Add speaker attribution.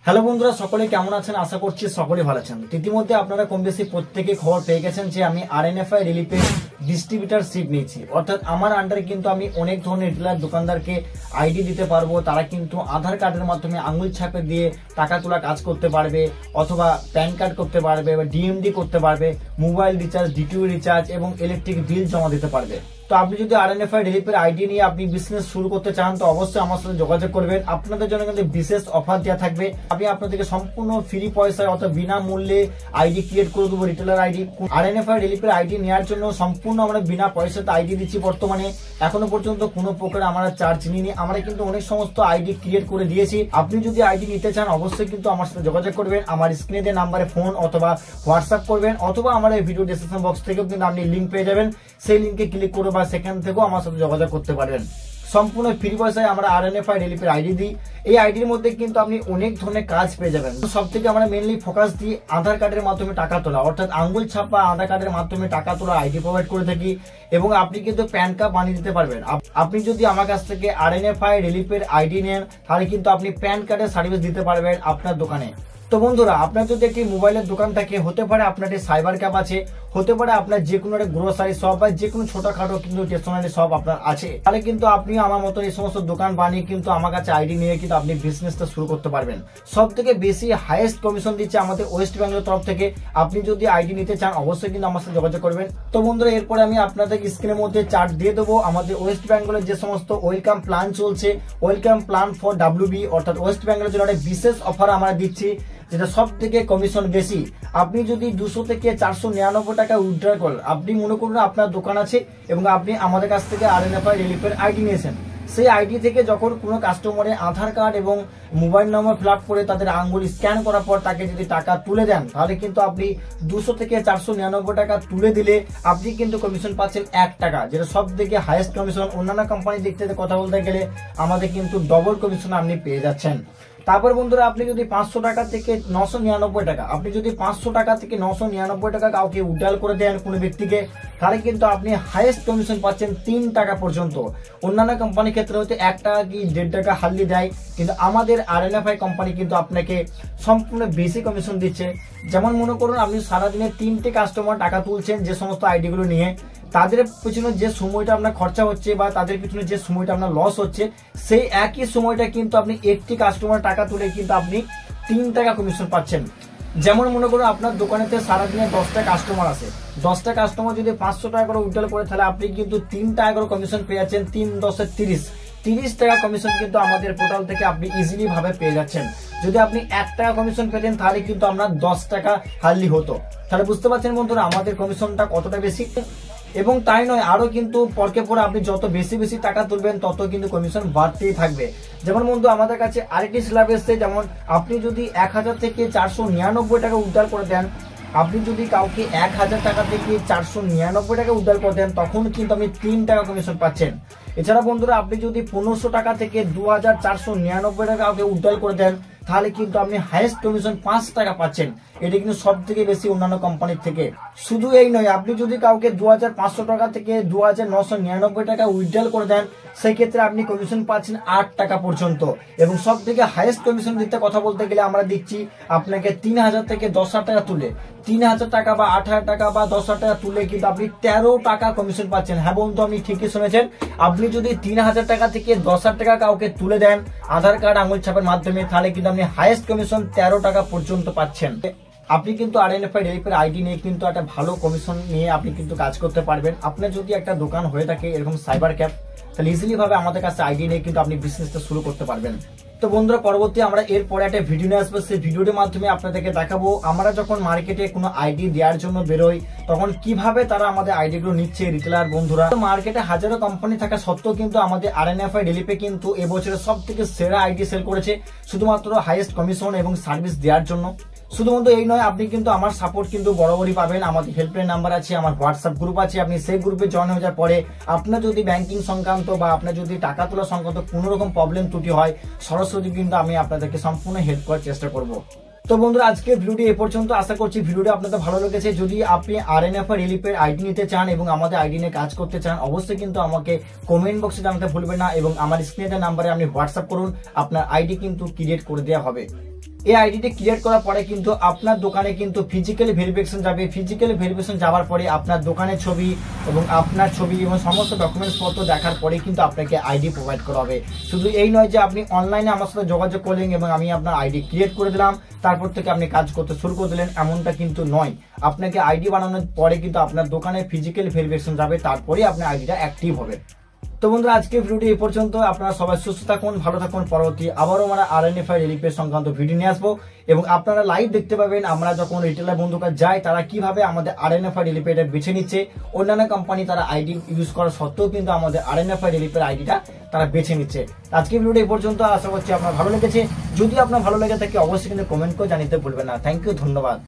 Speaker 1: Hello বন্ধুরা, সকলে কেমন আছেন? আশা করছি সকলে ভালো আছেন। ইতিমধ্যে আপনারা কম বেশি প্রত্যেকে খবর পেয়ে গেছেন যে আমি আরএনএফআই রিলিফের ডিস্ট্রিবিউটারশিপ নিয়েছি। অর্থাৎ আমার আন্ডারে কিন্তু আমি অনেক ধরনের রিটেলার দোকানদারকে আইডি দিতে পারবো। তারা কিন্তু আধার কার্ডের মাধ্যমে আঙুল ছাপে দিয়ে টাকা তোলা কাজ করতে পারবে, অথবা প্যান কার্ড করতে পারবে, বা ডিএমডি করতে পারবে, মোবাইল রিচার্জ, ডিটিউ রিচার্জ এবং ইলেকট্রিক বিল জমা দিতে পারবে। তো আপনি যদি আরএনএফআই রিলিফের আইডি নিয়ে আপনি বিজনেস শুরু করতে চান তো অবশ্যই আমার সাথে যোগাযোগ করবেন। আপনাদের জন্য কিন্তু বিশেষ অফার দেওয়া থাকবে। আমি আপনাদেরকে সম্পূর্ণ ফ্রি পয়সায় অর্থাৎ বিনামূল্যে আইডি ক্রিয়েট করে দেবো, রিটেলার আইডি। আরএনএফআই রিলিফের আইডি নেওয়ার জন্য সম্পূর্ণ আমরা বিনা পয়সাতে আইডি দিচ্ছি। বর্তমানে এখনো পর্যন্ত কোনো প্রকার আমরা চার্জ নিইনি। আমরা কিন্তু অনেক সমস্ত আইডি ক্রিয়েট করে দিয়েছি। আপনি যদি আইডি নিতে চান অবশ্যই কিন্তু আমার সাথে যোগাযোগ করবেন। আমার স্ক্রিনে দেওয়া নাম্বারে ফোন অথবা হোয়াটসঅ্যাপ করবেন, অথবা আমার এই ভিডিও ডেসক্রিপশন বক্স থেকেও কিন্তু আপনি লিঙ্ক পেয়ে যাবেন। সেই লিঙ্কে ক্লিক করে বা সেখান থেকেও আমার সাথে যোগাযোগ করতে পারবেন। সম্পূর্ণ ফ্রি পয়সায় আমরা আরএনএফআই রিলিফের আইডি দিই। এই আইডির মধ্যে কিন্তু আপনি অনেক ধরনের কাজ পেয়ে যাবেন। সব থেকে আমরা মেনলি ফোকাস দিই আধার কার্ডের মাধ্যমে টাকা তোলা, অর্থাৎ আঙ্গুল ছাপ বা আধার কার্ডের মাধ্যমে টাকা তোলা আইডি প্রোভাইড করে থাকি। এবং আপনি কিন্তু প্যান কার্ড বানিয়ে দিতে পারবেন। আপনি যদি আমার কাছ থেকে আরএনএফআই রিলিফের আইডি নেন তাহলে কিন্তু আপনি প্যান কার্ডের সার্ভিস দিতে পারবেন আপনার দোকানে। তো বন্ধুরা, আপনার যদি একটি মোবাইলের দোকান থাকে, হতে পারে আপনার একটি সাইবার ক্যাফ আছে, হতে পারে আপনার যে কোনো একটা গ্রোসারি শপ বা যে কোনো ছোটখাটো কিন্তু স্টেশনারি শপ আপনার আছে, তাহলে কিন্তু আপনি আমার মতো এই সমস্ত দোকান বানিয়ে কিন্তু আমার কাছে আইডি নিয়ে কিন্তু আপনি বিজনেসটা শুরু করতে পারবেন। সব থেকে বেশি হাইয়েস্ট কমিশন দিচ্ছে আমাদের ওয়েস্ট বেঙ্গলের তরফ থেকে। আপনি যদি আইডি নিতে চান অবশ্যই কিন্তু আমার সাথে যোগাযোগ করবেন। তো বন্ধুরা, এরপরে আমি আপনাদের স্ক্রিনের মধ্যে চার্ট দিয়ে দেবো আমাদের ওয়েস্ট বেঙ্গলের যে সমস্ত ওয়েলকাম প্ল্যান চলছে। ওয়েলকাম প্ল্যান ফর ডাব্লিউবি, অর্থাৎ ওয়েস্ট বেঙ্গলের জন্য একটা বিশেষ অফার আমরা দিচ্ছি, যেটা সব থেকে কমিশন বেশি। আপনি যদি 200 থেকে 499 টাকা উইথড্র করেন, আপনি মনে করুন আপনার দোকান আছে এবং আপনি আমাদের কাছ থেকে আরএনএফআই রিলিফের আইডি নিয়েছেন। সেই আইডি থেকে যখন কোনো কাস্টমারের আধার কার্ড এবং মোবাইল নম্বর ফিল আপ করে তাদের আঙ্গুল স্ক্যান করার পর তাকে যদি টাকা তুলে দেন, তাহলে কিন্তু আপনি 200 থেকে 499 টাকা তুলে দিলে আপনি কিন্তু কমিশন পাচ্ছেন 1 টাকা, যেটা সব থেকে হাইয়েস্ট কমিশন। অন্যান্য কোম্পানির দিক থেকে কথা বলতে গেলে আমাদের কিন্তু ডবল কমিশন আপনি পেয়ে যাচ্ছেন। তারপর বন্ধুরা, আপনি যদি 500 টাকা থেকে 999 টাকা, আপনি যদি 500 টাকা থেকে 999 টাকা কাউকে উইথড্রল করে দেন কোনো ব্যক্তিকে, তাহলে কিন্তু আপনি হাইয়েস্ট কমিশন পাচ্ছেন 3 টাকা পর্যন্ত। অন্যান্য কোম্পানির ক্ষেত্রে হয়তো 1 টাকা কি 1.5 টাকা হার্ডলি দেয়, কিন্তু আমাদের আরএনএফআই কোম্পানি কিন্তু আপনাকে সম্পূর্ণ বেশি কমিশন দিচ্ছে। যেমন মনে করুন আপনি সারাদিনে 3টে কাস্টমার টাকা তুলছেন যে সমস্ত আইডিগুলো নিয়ে, তাদের পিছনে যে সময়টা আপনার খরচা হচ্ছে বা তাদের পিছনে যে সময়টা আপনার লস হচ্ছে, সেই একই সময়টা কিন্তু আপনি একটি কাস্টমার টাকা তুলে কিন্তু আপনি 3 টাকা কমিশন পাচ্ছেন। যেমন মনে করুন আপনার দোকানেতে সারাদিনে 10টা কাস্টমার আছে, 10টা কাস্টমার যদি 500 টাকা করে উইথড্রল করে, তাহলে আপনি কিন্তু 3 টাকা করে কমিশন পেয়ে যাচ্ছেন। 3 10 30 টাকা কমিশন কিন্তু আমাদের পোর্টাল থেকে আপনি ইজিলি ভাবে পেয়ে যাচ্ছেন। যদি আপনি 1 টাকা কমিশন পেতেন তাহলে কিন্তু আপনার 10 টাকা হার্ডলি হতো। তাহলে বুঝতে পারছেন বন্ধুরা আমাদের কমিশনটা কতটা বেশি। এবং তাই নয়, আরো কিন্তু পরকে পরে আপনি যত বেশি বেশি টাকা তুলবেন তত কিন্তু কমিশন বাড়তেই থাকবে। যেমন বন্ধু, আমাদের কাছে আরেকটি স্ল্যাব এসছে, যেমন আপনি যদি 1000 থেকে 499 টাকা উদ্ধার করে দেন, আপনি যদি কাউকে 1000 টাকা থেকে 499 টাকা উদ্ধার করে দেন, তখন কিন্তু আপনি 3 টাকা কমিশন পাচ্ছেন। এছাড়া বন্ধুরা, আপনি যদি 1500 টাকা থেকে 2499 টাকা কাউকে উদ্ধার করে দেন, তাহলে কিন্তু আপনি হাইয়েস্ট কমিশন 5 টাকা পাচ্ছেন। এটা কিন্তু সব থেকে বেশি অন্যান্য কোম্পানির থেকে। শুধু এই নয়, আপনি যদি কাউকে 2500 টাকা থেকে 2999 টাকা উইথড্রল করে দেন, সেই ক্ষেত্রে আপনি কমিশন পাচ্ছেন 8 টাকা পর্যন্ত। এবং সব থেকে হাইয়েস্ট কমিশন দিতে কথা বলতে গেলে আমরা দিচ্ছি আপনাকে 3000 থেকে 10,000 টাকা তুলে, 3000 টাকা বা 8000 টাকা বা 10,000 টাকা তুলে কিন্তু আপনি 13 টাকা কমিশন পাচ্ছেন। হ্যাঁ বন্ধু, আপনি ঠিকই শুনেছেন। আপনি যদি 3000 টাকা থেকে 10,000 টাকা কাউকে তুলে দেন আধার কার্ড আঙুল ছাপের মাধ্যমে, তাহলে কিন্তু আপনি হাইয়েস্ট কমিশন 13 টাকা পর্যন্ত পাচ্ছেন। আপনি কিন্তু আরএনএফআই রিলিফের আইডি নিয়ে কিন্তু একটা ভালো কমিশন নিয়ে আপনি কিন্তু কাজ করতে পারবেন। আপনার যদি একটা দোকান হয়ে থাকে এরকম সাইবার ক্যাফ, তাহলে ইজিলি ভাবে আমাদের কাছে আইডি নিয়ে কিন্তু আপনি বিজনেসটা শুরু করতে পারবেন। তো বন্ধুরা, পরবর্তী আমরা এরপরে একটা ভিডিও নিয়ে আসবো। সেই ভিডিওর মাধ্যমে আপনাদেরকে দেখাবো আমরা যখন মার্কেটে কোনো আইডি দেওয়ার জন্য বেরোই তখন কিভাবে তারা আমাদের আইডি গুলো নিচ্ছে রিটেলার বন্ধুরা। মার্কেটে হাজারো কোম্পানি থাকা সত্ত্বেও কিন্তু আমাদের আরএনএফআই রিলিফে কিন্তু এবছরের সব থেকে সেরা আইডি সেল করেছে, শুধুমাত্র হাইয়েস্ট কমিশন এবং সার্ভিস দেওয়ার জন্য। শুধুমাত্র এই নয়, আপনি কিন্তু আমার সাপোর্ট কিন্তু বরাবরই পাবেন। আমাদের হেল্পলাইন নাম্বার আছে, আমার হোয়াটসঅ্যাপ গ্রুপ আছে। আপনি সেই গ্রুপে জয়েন হয়ে যাওয়ার পরে আপনার যদি ব্যাংকিং সংক্রান্ত বা আপনার যদি টাকা তোলা সংক্রান্ত কোনো রকম প্রবলেম ত্রুটি হয়, সরাসরি কিন্তু আমি আপনাদেরকে সম্পূর্ণ হেল্প করার চেষ্টা করব। তো বন্ধুরা, আজকে ভিডিওটি এ পর্যন্ত। আশা করছি ভিডিওটি আপনাদের ভালো লেগেছে। যদি আপনি আরএনএফআই রিলিফের আইডি নিতে চান এবং আমাদের আইডি নিয়ে কাজ করতে চান, অবশ্যই কিন্তু আমাকে কমেন্ট বক্সে জানাতে ভুলবেন না। এবং আমার স্ক্রিনে নাম্বারে আপনি হোয়াটসঅ্যাপ করুন, আপনার আইডি কিন্তু ক্রিয়েট করে দেওয়া হবে। এই আইডিটা ক্রিয়েট করার পরে কিন্তু আপনার দোকানে কিন্তু ফিজিক্যালি ভেরিফিকেশন যাবে। ফিজিক্যালি ভেরিফিকেশন যাওয়ার পরে আপনার দোকানের ছবি এবং আপনার ছবি এবং সমস্ত ডকুমেন্টস পত্র দেখার পরে কিন্তু আপনাকে আইডি প্রোভাইড করা হবে। শুধু এই নয় যে আপনি অনলাইনে আমার সাথে যোগাযোগ করলেন এবং আমি আপনার আইডি ক্রিয়েট করে দিলাম, তারপর থেকে আপনি কাজ করতে শুরু করে দিলেন, এমনটা কিন্তু নয়। আপনাকে আইডি বানানোর পরে কিন্তু আপনার দোকানে ফিজিক্যালি ভেরিফিকেশন যাবে, তারপরে আপনার আইডিটা অ্যাক্টিভ হবে। তো বন্ধুরা, আজকে ভিডিওটি এই পর্যন্ত। আপনারা সবাই সুস্থ থাকুন, ভালো থাকুন। পরবর্তী আবারও আমরা RNFI রিলিপে সংক্রান্ত ভিডিও নিয়ে আসবো এবং আপনারা লাইভ দেখতে পাবেন আমরা যখন রিটেলার বন্ধুরা যায় তারা কিভাবে আমাদের RNFI রিলিপে এটা বেছে নিচ্ছে। অন্যান্য কোম্পানি তারা আইডি ইউজ করা সত্ত্বেও কিন্তু আমাদের RNFI রিলিপের আইডিটা তারা বেছে নিচ্ছে। আজকে ভিডিওটি এই পর্যন্ত। আশা করছি আপনার ভালো লেগেছে। যদি আপনার ভালো লেগে থাকে অবশ্যই কিন্তু কমেন্ট করে জানিতে ভুলবেন না। থ্যাংক ইউ, ধন্যবাদ।